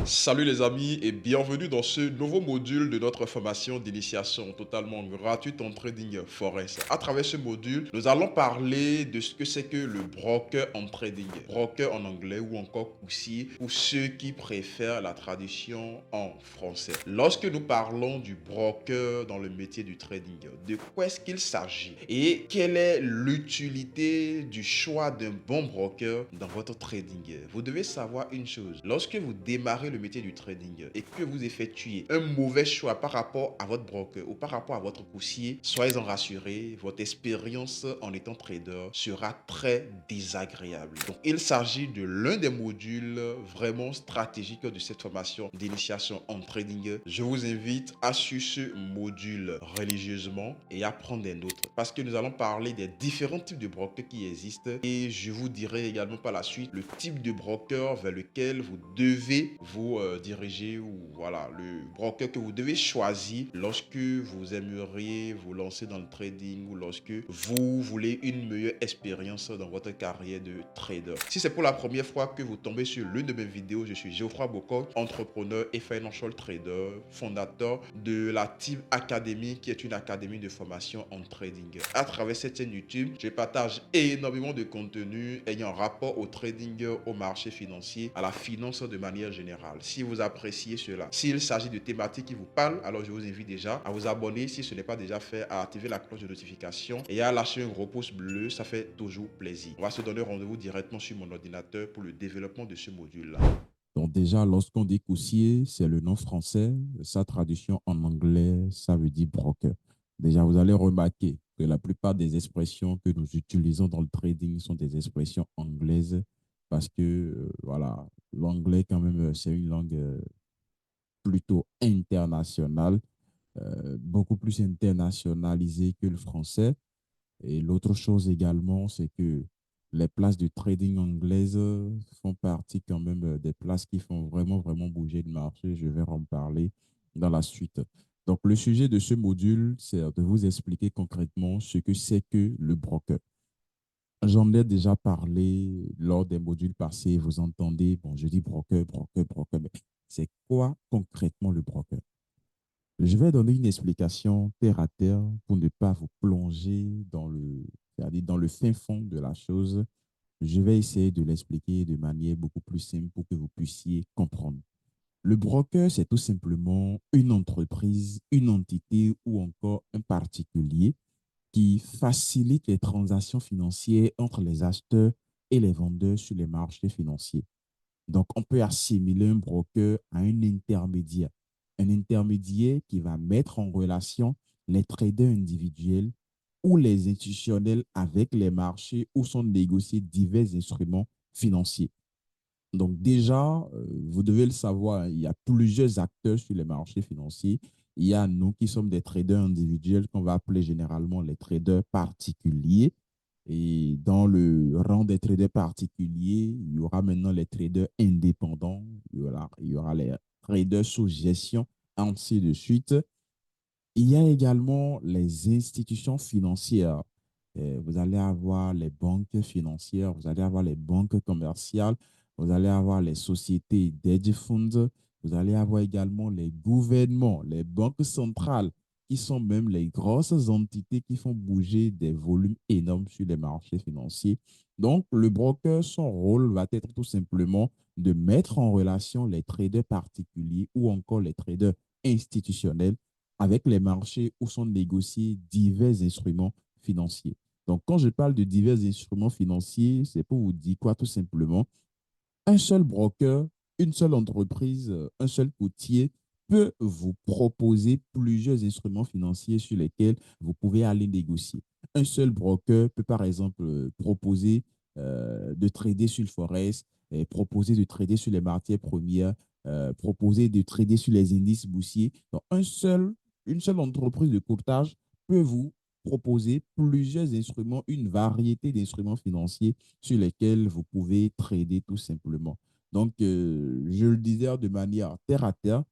Salut les amis et bienvenue dans ce nouveau module de notre formation d'initiation totalement gratuite en trading forex. À travers ce module, nous allons parler de ce que c'est que le broker en trading. Broker en anglais ou encore courtier pour ceux qui préfèrent la traduction en français. Lorsque nous parlons du broker dans le métier du trading, de quoi est-ce qu'il s'agit et quelle est l'utilité du choix d'un bon broker dans votre trading? Vous devez savoir une chose. Lorsque vous démarrez le métier du trading et que vous effectuez un mauvais choix par rapport à votre broker ou par rapport à votre courtier, soyez-en rassurés, votre expérience en étant trader sera très désagréable. Donc, il s'agit de l'un des modules vraiment stratégiques de cette formation d'initiation en trading. Je vous invite à suivre ce module religieusement et à prendre des notes parce que nous allons parler des différents types de brokers qui existent et je vous dirai également par la suite le type de broker vers lequel vous devez vous diriger ou voilà le broker que vous devez choisir lorsque vous aimeriez vous lancer dans le trading ou lorsque vous voulez une meilleure expérience dans votre carrière de trader. Si c'est pour la première fois que vous tombez sur l'une de mes vidéos, je suis Geoffroy Bocot, entrepreneur et financial trader, fondateur de la Team Academy qui est une académie de formation en trading. À travers cette chaîne YouTube, je partage énormément de contenu ayant rapport au trading, au marché financier, à la finance de manière générale. Si vous appréciez cela, s'il s'agit de thématiques qui vous parlent, alors je vous invite déjà à vous abonner si ce n'est pas déjà fait, à activer la cloche de notification et à lâcher un gros pouce bleu, ça fait toujours plaisir. On va se donner rendez-vous directement sur mon ordinateur pour le développement de ce module-là. Donc déjà, lorsqu'on dit coursier, c'est le nom français. Sa traduction en anglais, ça veut dire broker. Déjà, vous allez remarquer que la plupart des expressions que nous utilisons dans le trading sont des expressions anglaises parce que, voilà, l'anglais quand même, c'est une langue plutôt internationale, beaucoup plus internationalisée que le français. Et l'autre chose également, c'est que les places de trading anglaises font partie quand même des places qui font vraiment, vraiment bouger le marché. Je vais en parler dans la suite. Donc, le sujet de ce module, c'est de vous expliquer concrètement ce que c'est que le broker. J'en ai déjà parlé lors des modules passés. Vous entendez, bon, je dis broker, broker, broker, mais c'est quoi concrètement le broker? Je vais donner une explication terre à terre pour ne pas vous plonger c'est-à-dire dans le fin fond de la chose. Je vais essayer de l'expliquer de manière beaucoup plus simple pour que vous puissiez comprendre. Le broker, c'est tout simplement une entreprise, une entité ou encore un particulier qui facilite les transactions financières entre les acheteurs et les vendeurs sur les marchés financiers. Donc, on peut assimiler un broker à un intermédiaire qui va mettre en relation les traders individuels ou les institutionnels avec les marchés où sont négociés divers instruments financiers. Donc déjà, vous devez le savoir, il y a plusieurs acteurs sur les marchés financiers. Il y a nous qui sommes des traders individuels qu'on va appeler généralement les traders particuliers. Et dans le rang des traders particuliers, il y aura maintenant les traders indépendants, il y aura les traders sous gestion, ainsi de suite. Il y a également les institutions financières. Vous allez avoir les banques financières, vous allez avoir les banques commerciales, vous allez avoir les sociétés d'hedge funds, vous allez avoir également les gouvernements, les banques centrales, qui sont même les grosses entités qui font bouger des volumes énormes sur les marchés financiers. Donc, le broker, son rôle va être tout simplement de mettre en relation les traders particuliers ou encore les traders institutionnels avec les marchés où sont négociés divers instruments financiers. Donc, quand je parle de divers instruments financiers, c'est pour vous dire quoi tout simplement? Un seul broker, une seule entreprise, un seul courtier peut vous proposer plusieurs instruments financiers sur lesquels vous pouvez aller négocier. Un seul broker peut, par exemple, proposer de trader sur le forex, proposer de trader sur les matières premières, proposer de trader sur les indices boursiers. Donc, une seule entreprise de courtage peut vous proposer plusieurs instruments, une variété d'instruments financiers sur lesquels vous pouvez trader tout simplement. Donc, je le disais de manière terre à terre,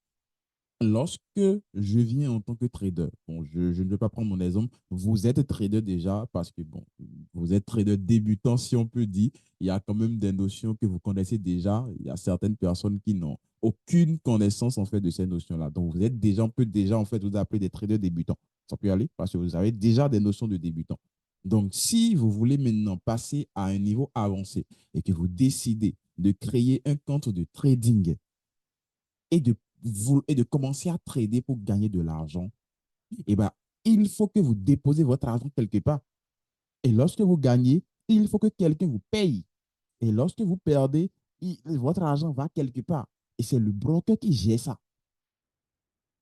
lorsque je viens en tant que trader, bon, je ne vais pas prendre mon exemple, vous êtes trader déjà parce que, bon, vous êtes trader débutant, si on peut dire, il y a quand même des notions que vous connaissez déjà. Il y a certaines personnes qui n'ont aucune connaissance en fait de ces notions-là. Donc, vous êtes déjà, on peut déjà en fait vous appeler des traders débutants. Ça peut y aller parce que vous avez déjà des notions de débutants. Donc, si vous voulez maintenant passer à un niveau avancé et que vous décidez de créer un compte de trading et de commencer à trader pour gagner de l'argent, eh ben, il faut que vous déposez votre argent quelque part. Et lorsque vous gagnez, il faut que quelqu'un vous paye. Et lorsque vous perdez, votre argent va quelque part. Et c'est le broker qui gère ça.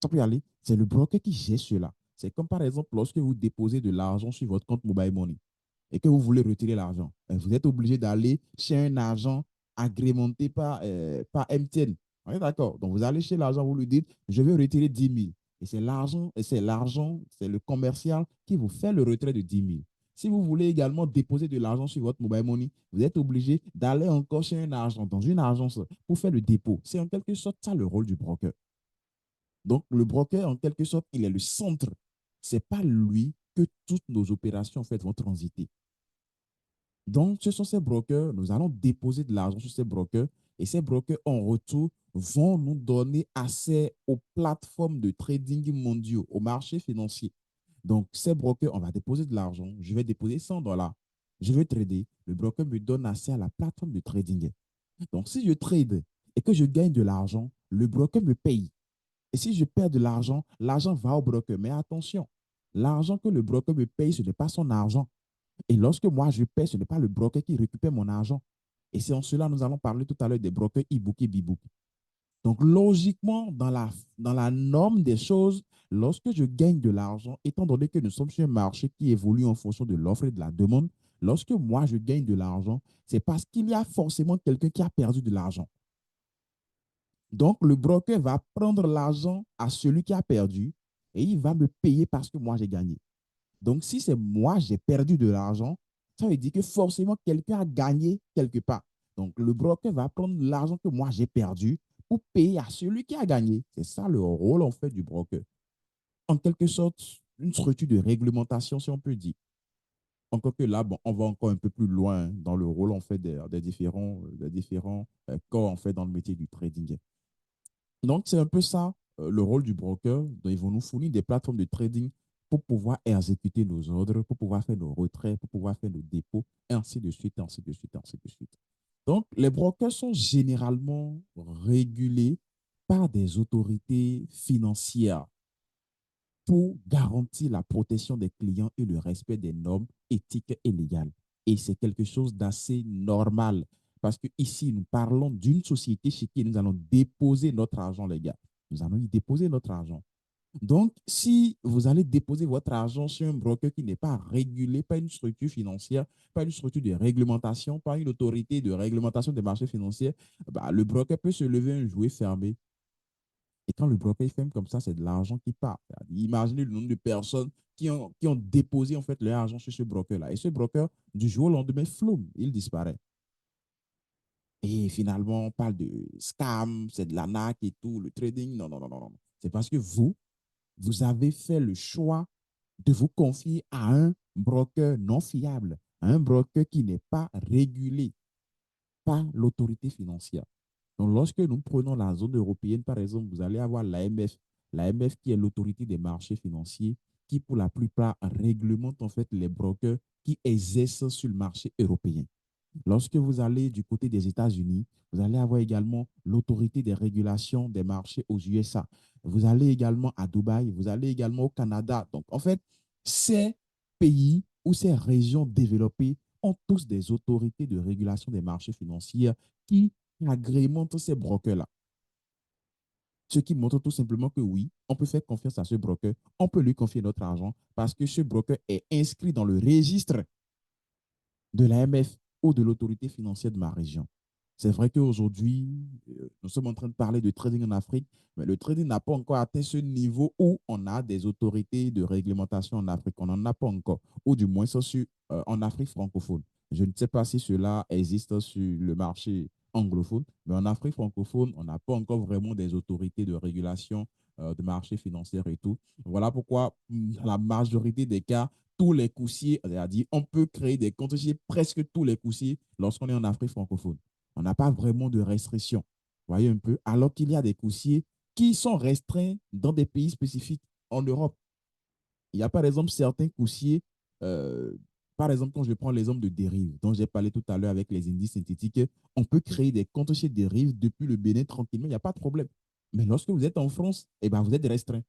Ça peut y aller. C'est le broker qui gère cela. C'est comme par exemple lorsque vous déposez de l'argent sur votre compte Mobile Money et que vous voulez retirer l'argent. Vous êtes obligé d'aller chez un agent agrémenté par MTN. On est d'accord. Donc, vous allez chez l'agent, vous lui dites, je veux retirer 10 000. Et c'est le commercial qui vous fait le retrait de 10 000. Si vous voulez également déposer de l'argent sur votre mobile money, vous êtes obligé d'aller encore chez un agent, dans une agence, pour faire le dépôt. C'est en quelque sorte ça le rôle du broker. Donc, le broker, en quelque sorte, il est le centre. Ce n'est pas lui que toutes nos opérations en fait, vont transiter. Donc, ce sont ces brokers, nous allons déposer de l'argent sur ces brokers et ces brokers, en retour, vont nous donner accès aux plateformes de trading mondiaux, aux marchés financiers. Donc, ces brokers, on va déposer de l'argent. Je vais déposer 100 dollars. Je veux trader. Le broker me donne accès à la plateforme de trading. Donc, si je trade et que je gagne de l'argent, le broker me paye. Et si je perds de l'argent, l'argent va au broker. Mais attention, l'argent que le broker me paye, ce n'est pas son argent. Et lorsque moi je paie, ce n'est pas le broker qui récupère mon argent. Et c'est en cela que nous allons parler tout à l'heure des brokers e-book et b-book. Donc, logiquement, dans la norme des choses, lorsque je gagne de l'argent, étant donné que nous sommes sur un marché qui évolue en fonction de l'offre et de la demande, lorsque moi je gagne de l'argent, c'est parce qu'il y a forcément quelqu'un qui a perdu de l'argent. Donc, le broker va prendre l'argent à celui qui a perdu et il va me payer parce que moi j'ai gagné. Donc, si c'est moi, j'ai perdu de l'argent, ça veut dire que forcément, quelqu'un a gagné quelque part. Donc, le broker va prendre l'argent que moi, j'ai perdu pour payer à celui qui a gagné. C'est ça le rôle, en fait, du broker. En quelque sorte, une structure de réglementation, si on peut dire. Encore que là, bon, on va encore un peu plus loin dans le rôle, en fait, des différents corps, en fait, dans le métier du trading. Donc, c'est un peu ça, le rôle du broker. Donc, ils vont nous fournir des plateformes de trading pour pouvoir exécuter nos ordres, pour pouvoir faire nos retraits, pour pouvoir faire nos dépôts, et ainsi de suite, ainsi de suite, ainsi de suite. Donc, les brokers sont généralement régulés par des autorités financières pour garantir la protection des clients et le respect des normes éthiques et légales. Et c'est quelque chose d'assez normal parce que ici, nous parlons d'une société chez qui nous allons déposer notre argent, les gars. Nous allons y déposer notre argent. Donc, si vous allez déposer votre argent sur un broker qui n'est pas régulé, pas une structure financière, pas une structure de réglementation, pas une autorité de réglementation des marchés financiers, bah, le broker peut se lever un jour fermé et quand le broker ferme comme ça, c'est de l'argent qui part. Imaginez le nombre de personnes qui ont déposé en fait leur argent sur ce broker-là. Et ce broker, du jour au lendemain, floum, il disparaît. Et finalement, on parle de scam, c'est de l'arnaque et tout, le trading. Non, non, non, non, non. C'est parce que vous avez fait le choix de vous confier à un broker non fiable, à un broker qui n'est pas régulé par l'autorité financière. Donc, lorsque nous prenons la zone européenne, par exemple, vous allez avoir l'AMF, l'AMF qui est l'autorité des marchés financiers, qui pour la plupart réglemente en fait les brokers qui exercent sur le marché européen. Lorsque vous allez du côté des États-Unis, vous allez avoir également l'autorité des régulations des marchés aux USA. Vous allez également à Dubaï, vous allez également au Canada. Donc, en fait, ces pays ou ces régions développées ont tous des autorités de régulation des marchés financiers qui agrémentent ces brokers-là. Ce qui montre tout simplement que oui, on peut faire confiance à ce broker, on peut lui confier notre argent parce que ce broker est inscrit dans le registre de l'AMF ou de l'autorité financière de ma région. C'est vrai qu'aujourd'hui, nous sommes en train de parler de trading en Afrique, mais le trading n'a pas encore atteint ce niveau où on a des autorités de réglementation en Afrique. On n'en a pas encore, ou du moins ça en Afrique francophone. Je ne sais pas si cela existe sur le marché anglophone, mais en Afrique francophone, on n'a pas encore vraiment des autorités de régulation de marché financier et tout. Voilà pourquoi, dans la majorité des cas, tous les coursiers, c'est-à-dire on peut créer des comptes chez presque tous les coursiers lorsqu'on est en Afrique francophone. On n'a pas vraiment de restrictions. Voyez un peu, alors qu'il y a des coursiers qui sont restreints dans des pays spécifiques en Europe. Il y a par exemple certains coursiers, euh, par exemple, quand je prends l'exemple de Dérive, dont j'ai parlé tout à l'heure avec les indices synthétiques, on peut créer des comptes chez Dérive depuis le Bénin tranquillement, il n'y a pas de problème. Mais lorsque vous êtes en France, eh ben, vous êtes restreint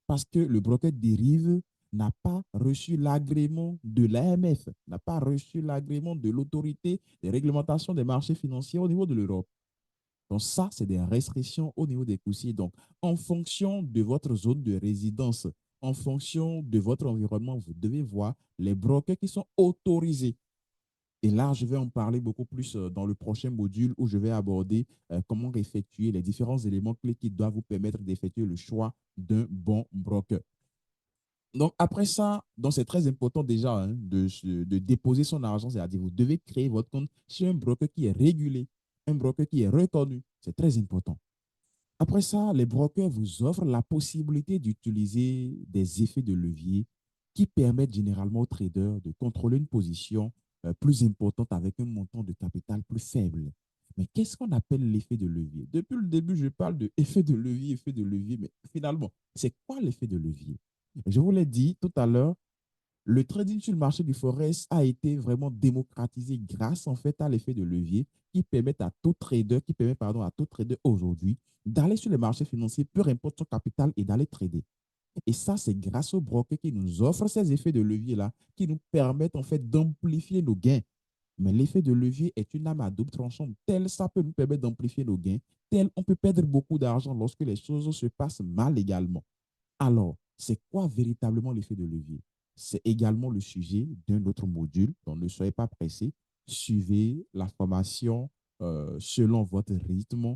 parce que le broker Dérive n'a pas reçu l'agrément de l'AMF, n'a pas reçu l'agrément de l'autorité des réglementations des marchés financiers au niveau de l'Europe. Donc, ça, c'est des restrictions au niveau des coursiers. Donc, en fonction de votre zone de résidence, en fonction de votre environnement, vous devez voir les brokers qui sont autorisés. Et là, je vais en parler beaucoup plus dans le prochain module où je vais aborder comment effectuer les différents éléments clés qui doivent vous permettre d'effectuer le choix d'un bon broker. Donc, après ça, donc c'est très important déjà hein, de déposer son argent, c'est-à-dire vous devez créer votre compte chez un broker qui est régulé, un broker qui est reconnu. C'est très important. Après ça, les brokers vous offrent la possibilité d'utiliser des effets de levier qui permettent généralement aux traders de contrôler une position plus importante avec un montant de capital plus faible. Mais qu'est-ce qu'on appelle l'effet de levier? Depuis le début, je parle de effet de levier, mais finalement, c'est quoi l'effet de levier? Je vous l'ai dit tout à l'heure, le trading sur le marché du Forex a été vraiment démocratisé grâce en fait à l'effet de levier qui permet pardon, à tout trader aujourd'hui d'aller sur les marchés financiers, peu importe son capital, et d'aller trader. Et ça, c'est grâce aux brokers qui nous offrent ces effets de levier-là, qui nous permettent en fait d'amplifier nos gains. Mais l'effet de levier est une arme à double tranchant. Tel ça peut nous permettre d'amplifier nos gains, tel on peut perdre beaucoup d'argent lorsque les choses se passent mal également. Alors, c'est quoi véritablement l'effet de levier? C'est également le sujet d'un autre module, donc ne soyez pas pressés. Suivez la formation selon votre rythme,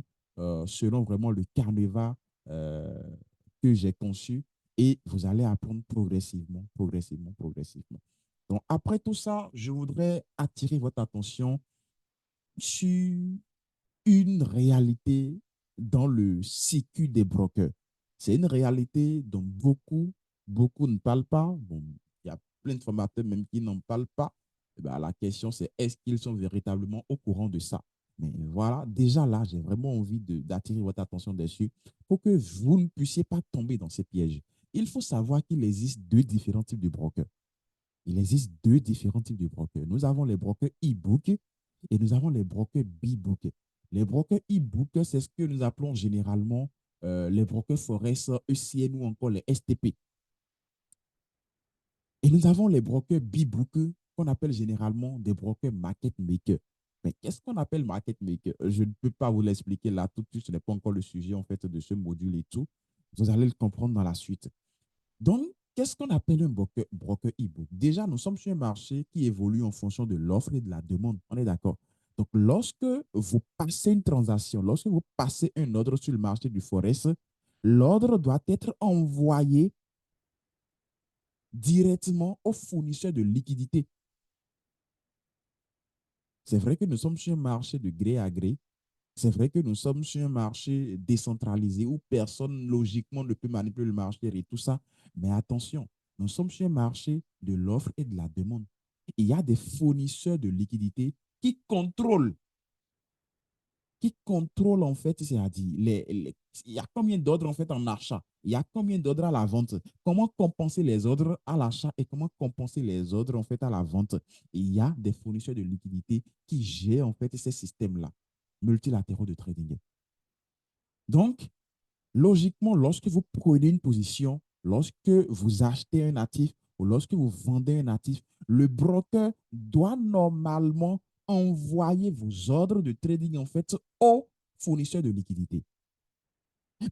selon vraiment le carnaval euh, que j'ai conçu et vous allez apprendre progressivement, progressivement, progressivement. Donc, après tout ça, je voudrais attirer votre attention sur une réalité dans le circuit des brokers. C'est une réalité dont beaucoup ne parlent pas. Bon, il y a plein de formateurs même qui n'en parlent pas. Eh ben, la question, c'est est-ce qu'ils sont véritablement au courant de ça? Mais voilà, déjà là, j'ai vraiment envie d'attirer votre attention dessus pour que vous ne puissiez pas tomber dans ces pièges. Il faut savoir qu'il existe deux différents types de brokers. Il existe deux différents types de brokers. Nous avons les brokers e-book et nous avons les brokers b-book. Les brokers e-book, c'est ce que nous appelons généralement les brokers Forex, ECN ou encore les STP. Et nous avons les brokers b-book qu'on appelle généralement des brokers market maker. Mais qu'est-ce qu'on appelle market maker? Je ne peux pas vous l'expliquer là tout de suite, ce n'est pas encore le sujet en fait de ce module et tout. Vous allez le comprendre dans la suite. Donc, qu'est-ce qu'on appelle un broker e-book? Déjà, nous sommes sur un marché qui évolue en fonction de l'offre et de la demande. On est d'accord? Donc, lorsque vous passez une transaction, lorsque vous passez un ordre sur le marché du Forex, l'ordre doit être envoyé directement au fournisseur de liquidité. C'est vrai que nous sommes sur un marché de gré à gré. C'est vrai que nous sommes sur un marché décentralisé où personne, logiquement, ne peut manipuler le marché et tout ça. Mais attention, nous sommes sur un marché de l'offre et de la demande. Il y a des fournisseurs de liquidités qui contrôlent en fait, c'est-à-dire, il y a combien d'ordres en fait en achat, il y a combien d'ordres à la vente, comment compenser les ordres à l'achat et comment compenser les ordres en fait à la vente. Il y a des fournisseurs de liquidités qui gèrent en fait ces systèmes-là multilatéraux de trading. Donc, logiquement, lorsque vous prenez une position, lorsque vous achetez un actif ou lorsque vous vendez un actif, le broker doit normalement envoyer vos ordres de trading en fait au fournisseur de liquidité.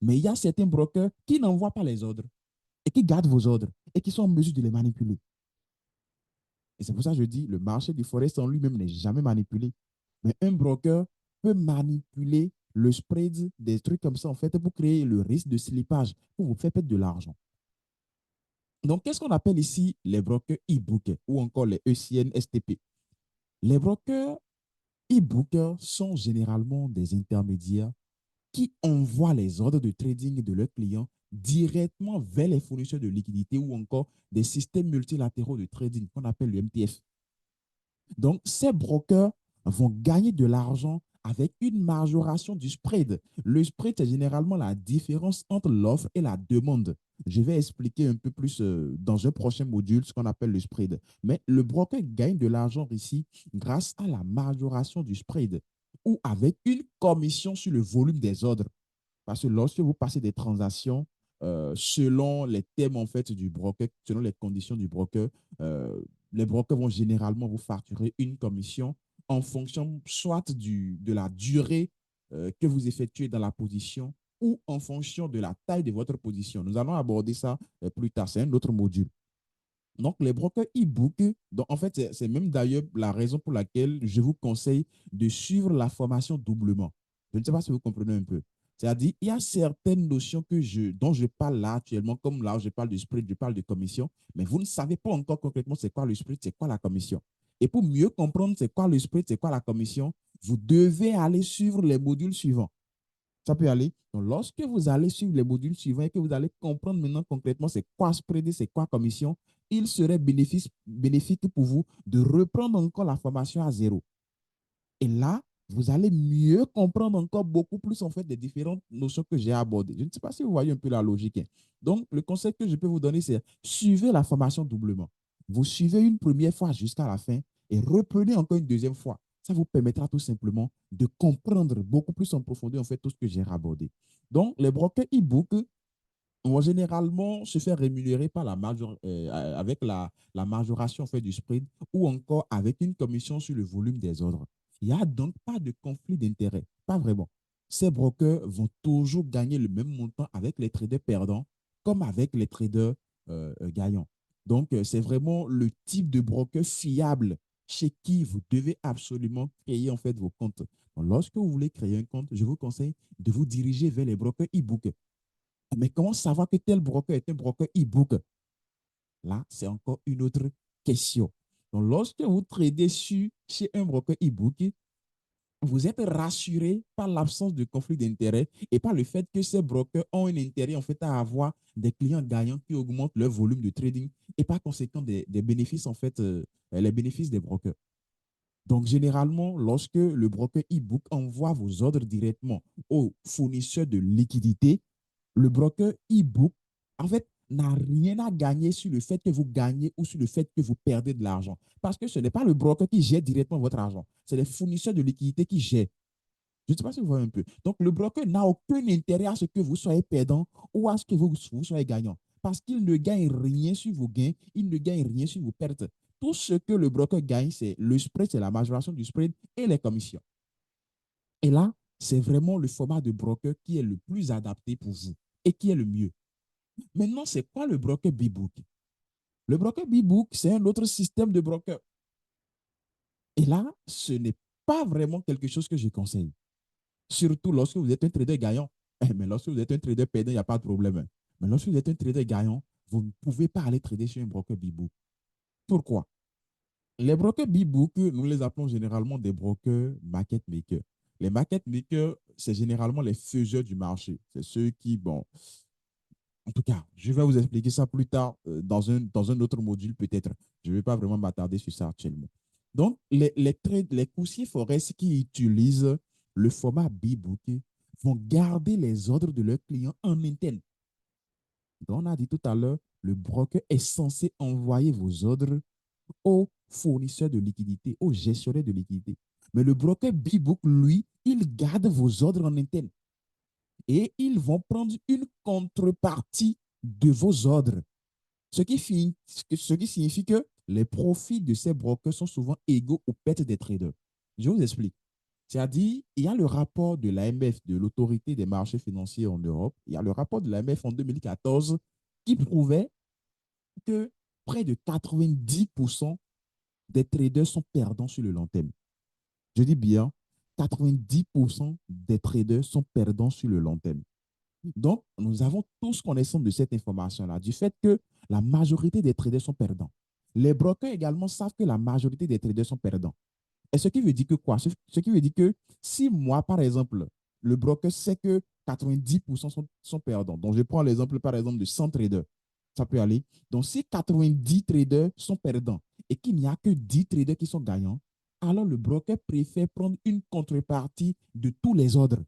Mais il y a certains brokers qui n'envoient pas les ordres et qui gardent vos ordres et qui sont en mesure de les manipuler. Et c'est pour ça que je dis, le marché du forex en lui-même n'est jamais manipulé. Mais un broker peut manipuler le spread, des trucs comme ça, en fait, pour créer le risque de slippage, pour vous faire perdre de l'argent. Donc, qu'est-ce qu'on appelle ici les brokers e-book ou encore les ECN STP? Les brokers e-book sont généralement des intermédiaires qui envoient les ordres de trading de leurs clients directement vers les fournisseurs de liquidités ou encore des systèmes multilatéraux de trading qu'on appelle le MTF. Donc, ces brokers vont gagner de l'argent avec une majoration du spread. Le spread, c'est généralement la différence entre l'offre et la demande. Je vais expliquer un peu plus dans un prochain module ce qu'on appelle le spread. Mais le broker gagne de l'argent ici grâce à la majoration du spread ou avec une commission sur le volume des ordres. Parce que lorsque vous passez des transactions, selon les thèmes en fait du broker, selon les conditions du broker, euh, les brokers vont généralement vous facturer une commission en fonction soit de la durée que vous effectuez dans la position ou en fonction de la taille de votre position. Nous allons aborder ça plus tard. C'est un autre module. Donc, les brokers e-book, donc en fait, c'est même d'ailleurs la raison pour laquelle je vous conseille de suivre la formation doublement. Je ne sais pas si vous comprenez un peu. C'est-à-dire, il y a certaines notions dont je parle là actuellement, comme là, je parle de spread, je parle de commission, mais vous ne savez pas encore concrètement c'est quoi le spread, c'est quoi la commission. Et pour mieux comprendre c'est quoi le spread, c'est quoi la commission, vous devez aller suivre les modules suivants. Ça peut aller. Donc, lorsque vous allez suivre les modules suivants et que vous allez comprendre maintenant concrètement c'est quoi spread, c'est quoi commission, il serait bénéfique pour vous de reprendre encore la formation à zéro. Et là, vous allez mieux comprendre encore beaucoup plus en fait des différentes notions que j'ai abordées. Je ne sais pas si vous voyez un peu la logique, hein. Donc, le conseil que je peux vous donner, c'est suivez la formation doublement. Vous suivez une première fois jusqu'à la fin et reprenez encore une deuxième fois. Ça vous permettra tout simplement de comprendre beaucoup plus en profondeur en fait tout ce que j'ai abordé. Donc, les brokers e-book vont généralement se faire rémunérer par avec la majoration en fait, du spread ou encore avec une commission sur le volume des ordres. Il n'y a donc pas de conflit d'intérêt, pas vraiment. Ces brokers vont toujours gagner le même montant avec les traders perdants comme avec les traders gagnants. Donc, c'est vraiment le type de broker fiable chez qui vous devez absolument créer en fait vos comptes. Donc, lorsque vous voulez créer un compte, je vous conseille de vous diriger vers les brokers e-book. Mais comment savoir que tel broker est un broker e-book? Là, c'est encore une autre question. Donc, lorsque vous tradez chez un broker e-book, vous êtes rassuré par l'absence de conflit d'intérêt et par le fait que ces brokers ont un intérêt en fait à avoir des clients gagnants qui augmentent leur volume de trading et par conséquent des bénéfices en fait, les bénéfices des brokers. Donc, généralement, lorsque le broker e-book envoie vos ordres directement au fournisseur de liquidité, le broker e-book, en fait, n'a rien à gagner sur le fait que vous gagnez ou sur le fait que vous perdez de l'argent. Parce que ce n'est pas le broker qui gère directement votre argent. C'est les fournisseurs de liquidités qui gèrent. Je ne sais pas si vous voyez un peu. Donc, le broker n'a aucun intérêt à ce que vous soyez perdant ou à ce que vous soyez gagnant. Parce qu'il ne gagne rien sur vos gains, il ne gagne rien sur vos pertes. Tout ce que le broker gagne, c'est le spread, c'est la majoration du spread et les commissions. Et là, c'est vraiment le format de broker qui est le plus adapté pour vous et qui est le mieux. Maintenant, c'est quoi le broker B-Book? Le broker B-Book, c'est un autre système de broker. Et là, ce n'est pas vraiment quelque chose que je conseille. Surtout lorsque vous êtes un trader gagnant. Mais lorsque vous êtes un trader perdant, il n'y a pas de problème. Mais lorsque vous êtes un trader gagnant, vous ne pouvez pas aller trader sur un broker B-Book. Pourquoi? Les brokers B-Book, nous les appelons généralement des brokers market makers. Les market makers, c'est généralement les faiseurs du marché. C'est ceux qui, bon, en tout cas, je vais vous expliquer ça plus tard dans un autre module peut-être. Je ne vais pas vraiment m'attarder sur ça actuellement. Donc, les coursiers forex qui utilisent le format B-Book vont garder les ordres de leurs clients en interne. Donc, on a dit tout à l'heure, le broker est censé envoyer vos ordres aux fournisseurs de liquidités, aux gestionnaires de liquidités. Mais le broker B-Book, lui, il garde vos ordres en interne et ils vont prendre une contrepartie de vos ordres. Ce qui signifie que les profits de ces brokers sont souvent égaux aux pertes des traders. Je vous explique. C'est-à-dire, il y a le rapport de l'AMF, de l'autorité des marchés financiers en Europe, il y a le rapport de l'AMF en 2014 qui prouvait que près de 90% des traders sont perdants sur le long terme. Je dis bien, 90% des traders sont perdants sur le long terme. Donc, nous avons tous connaissance de cette information-là, du fait que la majorité des traders sont perdants. Les brokers également savent que la majorité des traders sont perdants. Et ce qui veut dire que quoi? Ce qui veut dire que si moi, par exemple, le broker sait que 90% sont perdants, donc je prends l'exemple, par exemple, de 100 traders, ça peut aller. Donc, si 90 traders sont perdants et qu'il n'y a que 10 traders qui sont gagnants, alors le broker préfère prendre une contrepartie de tous les ordres.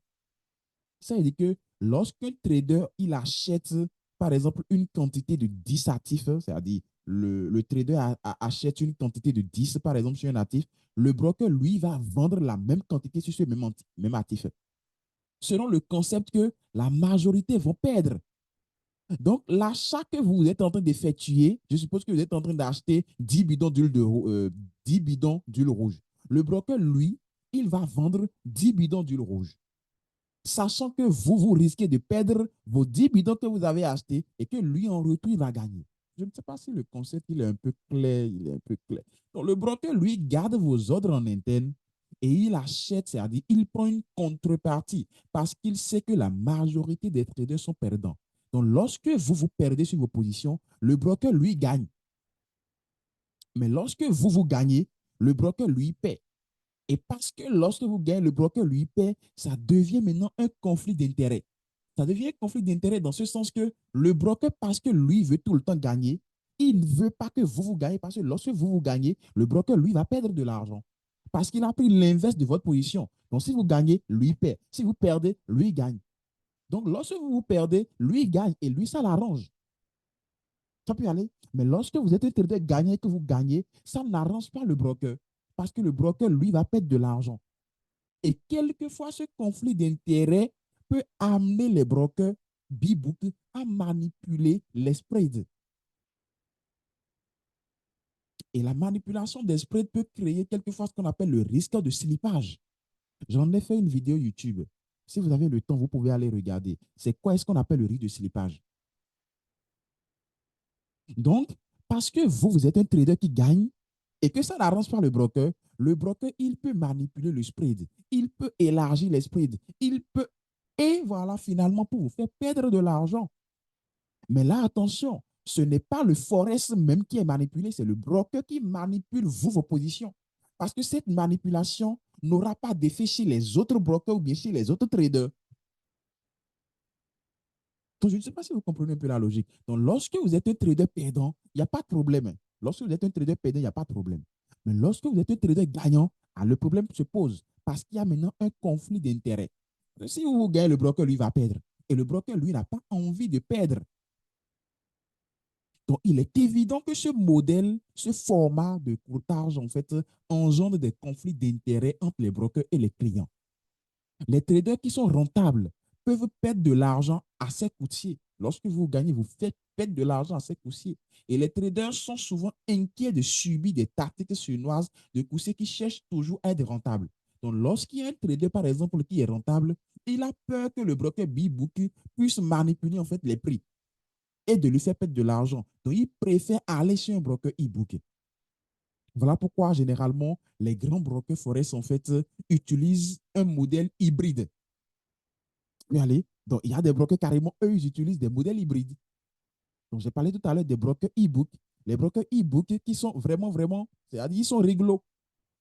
Ça veut dire que lorsqu'un trader, il achète, par exemple, une quantité de 10 actifs, c'est-à-dire le trader achète une quantité de 10, par exemple, sur un actif, le broker, lui, va vendre la même quantité sur ce même actif. Selon le concept que la majorité vont perdre. Donc, l'achat que vous êtes en train d'effectuer, je suppose que vous êtes en train d'acheter 10 bidons d'huile bidons d'huile rouge. Le broker, lui, il va vendre 10 bidons d'huile rouge, sachant que vous risquez de perdre vos 10 bidons que vous avez achetés et que lui, en retour, il va gagner. Je ne sais pas si le concept il est un peu clair, il est un peu clair. Donc, le broker, lui, garde vos ordres en interne et il achète, c'est-à-dire il prend une contrepartie parce qu'il sait que la majorité des traders sont perdants. Donc, lorsque vous perdez sur vos positions, le broker, lui, gagne. Mais lorsque vous gagnez, le broker, lui, paie. Et parce que lorsque vous gagnez, le broker lui paie, ça devient maintenant un conflit d'intérêt. Ça devient un conflit d'intérêt dans ce sens que le broker, parce que lui veut tout le temps gagner, il ne veut pas que vous gagnez parce que lorsque vous gagnez, le broker, lui, va perdre de l'argent. Parce qu'il a pris l'inverse de votre position. Donc, si vous gagnez, lui paie. Si vous perdez, lui gagne. Donc, lorsque vous perdez, lui gagne et lui, ça l'arrange. Ça peut aller. Mais lorsque vous êtes en train de gagner et que vous gagnez, ça n'arrange pas le broker. Parce que le broker, lui, va perdre de l'argent. Et quelquefois, ce conflit d'intérêts peut amener les brokers B-book à manipuler les spreads. Et la manipulation des spreads peut créer quelquefois ce qu'on appelle le risque de slippage. J'en ai fait une vidéo YouTube. Si vous avez le temps, vous pouvez aller regarder. C'est quoi est-ce qu'on appelle le risque de slippage? Donc, parce que vous êtes un trader qui gagne et que ça n'arrange pas le broker, il peut manipuler le spread, il peut élargir les spreads, il peut, et voilà, finalement, pour vous faire perdre de l'argent. Mais là, attention, ce n'est pas le forex même qui est manipulé, c'est le broker qui manipule vos positions. Parce que cette manipulation n'aura pas d'effet chez les autres brokers ou bien chez les autres traders. Donc, je ne sais pas si vous comprenez un peu la logique. Donc, lorsque vous êtes un trader perdant, il n'y a pas de problème. Lorsque vous êtes un trader perdant, il n'y a pas de problème. Mais lorsque vous êtes un trader gagnant, le problème se pose parce qu'il y a maintenant un conflit d'intérêts. Si vous gagnez, le broker, lui, va perdre. Et le broker, lui, n'a pas envie de perdre. Donc, il est évident que ce modèle, ce format de courtage, en fait, engendre des conflits d'intérêts entre les brokers et les clients. Les traders qui sont rentables peuvent perdre de l'argent à ces courtiers. Lorsque vous gagnez, vous faites perdre de l'argent à ces courtiers. Et les traders sont souvent inquiets de subir des tactiques sournoises de courtiers qui cherchent toujours à être rentables. Donc, lorsqu'il y a un trader, par exemple, qui est rentable, il a peur que le broker B-Book puisse manipuler en fait les prix et de lui faire perdre de l'argent. Donc, il préfère aller sur un broker e-book. Voilà pourquoi, généralement, les grands brokers forex, en fait, utilisent un modèle hybride. Oui, allez. Donc, il y a des brokers carrément, eux, ils utilisent des modèles hybrides. Donc, j'ai parlé tout à l'heure des brokers e-book. Les brokers e-book qui sont vraiment, c'est-à-dire, ils sont réglo.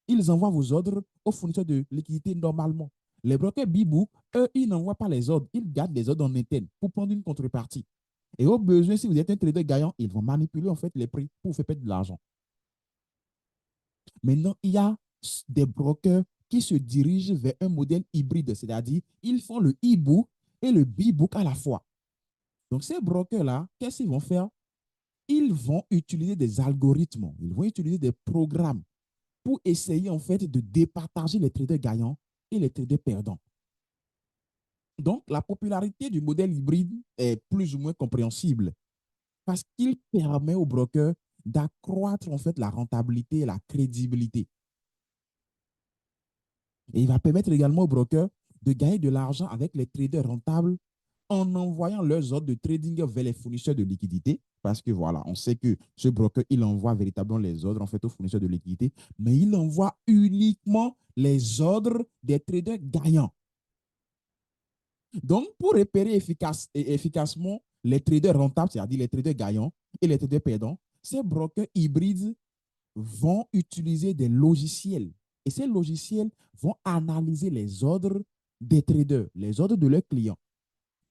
Ils envoient vos ordres aux fournisseurs de liquidité normalement. Les brokers b-book, eux, ils n'envoient pas les ordres. Ils gardent les ordres en interne pour prendre une contrepartie. Et au besoin, si vous êtes un trader gagnant, ils vont manipuler en fait les prix pour vous faire perdre de l'argent. Maintenant, il y a des brokers qui se dirigent vers un modèle hybride, c'est-à-dire ils font le e-book et le b-book à la fois. Donc, ces brokers-là, qu'est-ce qu'ils vont faire? Ils vont utiliser des algorithmes, ils vont utiliser des programmes pour essayer en fait de départager les traders gagnants et les traders perdants. Donc, la popularité du modèle hybride est plus ou moins compréhensible parce qu'il permet aux brokers d'accroître en fait la rentabilité et la crédibilité. Et il va permettre également aux brokers de gagner de l'argent avec les traders rentables en envoyant leurs ordres de trading vers les fournisseurs de liquidités. Parce que voilà, on sait que ce broker, il envoie véritablement les ordres en fait aux fournisseurs de liquidités, mais il envoie uniquement les ordres des traders gagnants. Donc, pour repérer efficacement les traders rentables, c'est-à-dire les traders gagnants et les traders perdants, ces brokers hybrides vont utiliser des logiciels. Et ces logiciels vont analyser les ordres des traders, les ordres de leurs clients.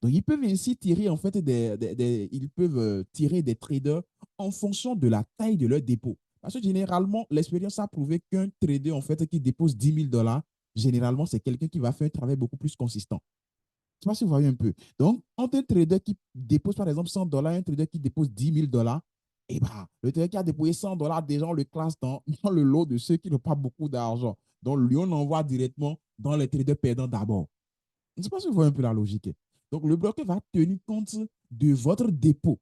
Donc, ils peuvent ainsi tirer en fait ils peuvent tirer des traders en fonction de la taille de leur dépôt. Parce que généralement, l'expérience a prouvé qu'un trader, en fait, qui dépose 10 000 $, généralement, c'est quelqu'un qui va faire un travail beaucoup plus consistant. Je ne sais pas si vous voyez un peu. Donc, entre un trader qui dépose, par exemple, 100 $ et un trader qui dépose 10 000 $, eh ben, le trader qui a déposé 100 $, déjà, on le classe dans le lot de ceux qui n'ont pas beaucoup d'argent. Donc, lui, on l'envoie directement dans les traders perdants d'abord. Je ne sais pas si vous voyez un peu la logique. Donc, le broker va tenir compte de votre dépôt,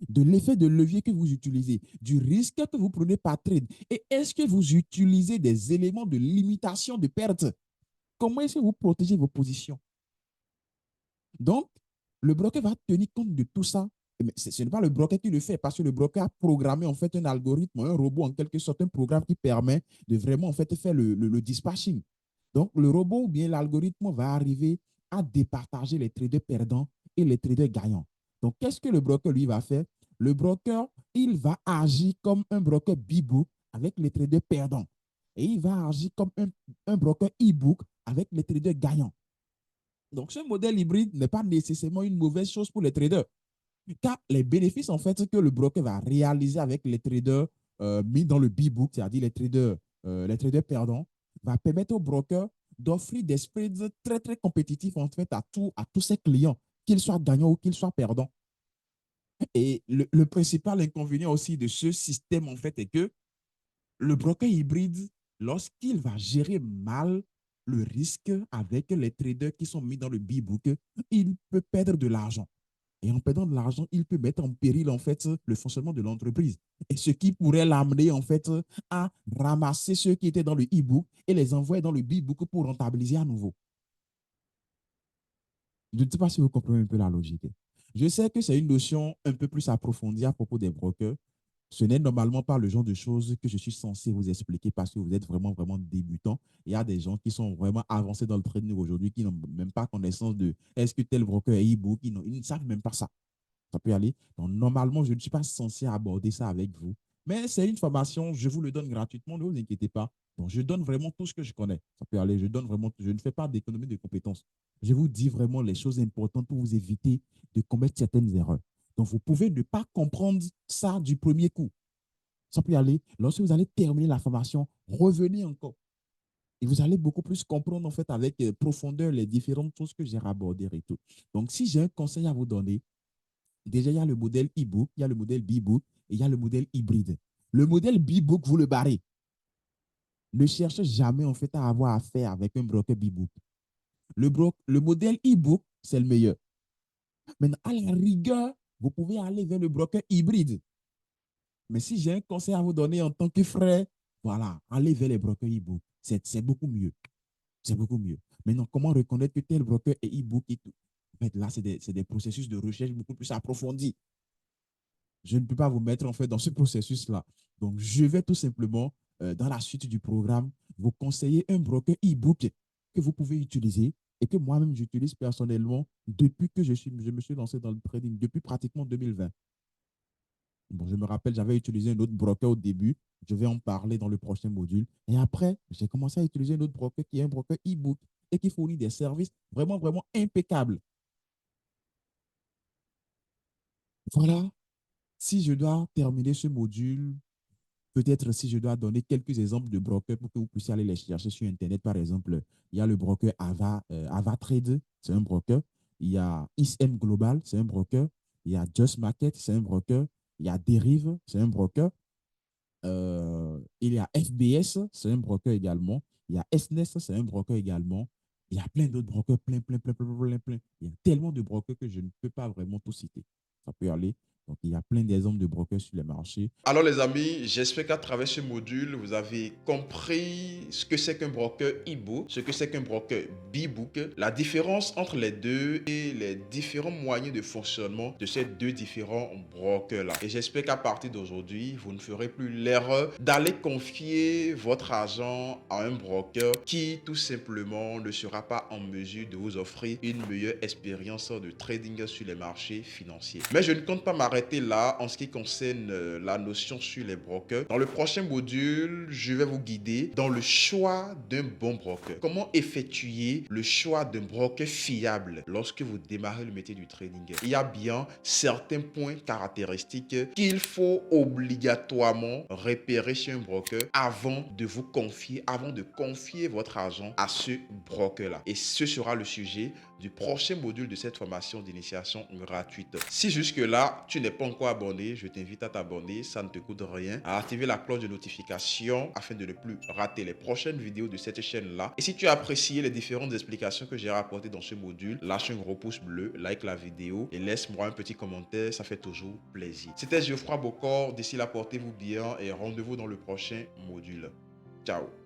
de l'effet de levier que vous utilisez, du risque que vous prenez par trade. Et est-ce que vous utilisez des éléments de limitation de perte? Comment est-ce que vous protégez vos positions? Donc, le broker va tenir compte de tout ça. Mais ce n'est pas le broker qui le fait parce que le broker a programmé en fait un algorithme, un robot en quelque sorte, un programme qui permet de vraiment en fait faire le dispatching. Donc, le robot ou bien l'algorithme va arriver à départager les traders perdants et les traders gagnants. Donc, qu'est-ce que le broker, lui, va faire? Le broker, il va agir comme un broker B-book avec les traders perdants. Et il va agir comme un broker e-book avec les traders gagnants. Donc, ce modèle hybride n'est pas nécessairement une mauvaise chose pour les traders, car les bénéfices en fait que le broker va réaliser avec les traders mis dans le B-book, c'est-à-dire les traders perdants, va permettre au broker d'offrir des spreads très très compétitifs en fait à tous ses clients, qu'ils soient gagnants ou qu'ils soient perdants. Et le principal inconvénient aussi de ce système en fait est que le broker hybride, lorsqu'il va gérer mal le risque avec les traders qui sont mis dans le B-book, il peut perdre de l'argent. Et en perdant de l'argent, il peut mettre en péril en fait le fonctionnement de l'entreprise. Et ce qui pourrait l'amener en fait à ramasser ceux qui étaient dans le e-book et les envoyer dans le B-book pour rentabiliser à nouveau. Je ne sais pas si vous comprenez un peu la logique. Je sais que c'est une notion un peu plus approfondie à propos des brokers. Ce n'est normalement pas le genre de choses que je suis censé vous expliquer parce que vous êtes vraiment, vraiment débutant. Il y a des gens qui sont vraiment avancés dans le trading aujourd'hui qui n'ont même pas connaissance de est-ce que tel broker est e-book. Ils ne savent même pas ça. Ça peut aller. Donc, normalement, je ne suis pas censé aborder ça avec vous. Mais c'est une formation, je vous le donne gratuitement, ne vous inquiétez pas. Donc, je donne vraiment tout ce que je connais. Ça peut aller, je donne vraiment, je ne fais pas d'économie de compétences. Je vous dis vraiment les choses importantes pour vous éviter de commettre certaines erreurs. Donc, vous pouvez ne pas comprendre ça du premier coup. Ça peut aller. Lorsque vous allez terminer la formation, revenez encore. Et vous allez beaucoup plus comprendre en fait avec profondeur les différentes choses que j'ai abordées et tout. Donc, si j'ai un conseil à vous donner, déjà, il y a le modèle e-book, il y a le modèle B-book et il y a le modèle hybride. Le modèle B-book, vous le barrez. Ne cherchez jamais en fait à avoir affaire avec un broker B-book. Le modèle e-book, c'est le meilleur. Maintenant, à la rigueur, vous pouvez aller vers le broker hybride. Mais si j'ai un conseil à vous donner en tant que frère, voilà, allez vers les brokers e-book. C'est beaucoup mieux. C'est beaucoup mieux. Maintenant, comment reconnaître que tel broker est e-book et tout? En fait, là, c'est des processus de recherche beaucoup plus approfondis. Je ne peux pas vous mettre en fait dans ce processus-là. Donc, je vais tout simplement, dans la suite du programme, vous conseiller un broker e-book que vous pouvez utiliser et que moi-même j'utilise personnellement depuis que je me suis lancé dans le trading, depuis pratiquement 2020. Bon, je me rappelle, j'avais utilisé un autre broker au début. Je vais en parler dans le prochain module. Et après, j'ai commencé à utiliser un autre broker qui est un broker e-book et qui fournit des services vraiment, vraiment impeccables. Voilà. Si je dois terminer ce module, peut-être si je dois donner quelques exemples de brokers pour que vous puissiez aller les chercher sur Internet, par exemple, il y a le broker AvaTrade, c'est un broker. Il y a ISM Global, c'est un broker. Il y a Just Market, c'est un broker. Il y a Derive, c'est un broker. Il y a FBS, c'est un broker également. Il y a SNES, c'est un broker également. Il y a plein d'autres brokers, plein, plein, plein, plein, plein, plein. Il y a tellement de brokers que je ne peux pas vraiment tout citer. Ça peut aller. Donc, il y a plein d'exemples de brokers sur les marchés. Alors les amis, j'espère qu'à travers ce module, vous avez compris ce que c'est qu'un broker e-book, ce que c'est qu'un broker b-book, la différence entre les deux et les différents moyens de fonctionnement de ces deux différents brokers-là. Et j'espère qu'à partir d'aujourd'hui, vous ne ferez plus l'erreur d'aller confier votre argent à un broker qui tout simplement ne sera pas en mesure de vous offrir une meilleure expérience de trading sur les marchés financiers. Mais je ne compte pas m'arrêter s'arrêter là en ce qui concerne la notion sur les brokers. Dans le prochain module, je vais vous guider dans le choix d'un bon broker. Comment effectuer le choix d'un broker fiable lorsque vous démarrez le métier du trading. Il y a bien certains points caractéristiques qu'il faut obligatoirement repérer chez un broker avant de vous confier, avant de confier votre argent à ce broker-là. Et ce sera le sujet du prochain module de cette formation d'initiation gratuite. Si jusque-là, tu n'es pas encore abonné, je t'invite à t'abonner, ça ne te coûte rien, à activer la cloche de notification afin de ne plus rater les prochaines vidéos de cette chaîne-là. Et si tu as apprécié les différentes explications que j'ai rapportées dans ce module, lâche un gros pouce bleu, like la vidéo et laisse-moi un petit commentaire, ça fait toujours plaisir. C'était Geoffroy Bokor, d'ici là portez-vous bien et rendez-vous dans le prochain module. Ciao.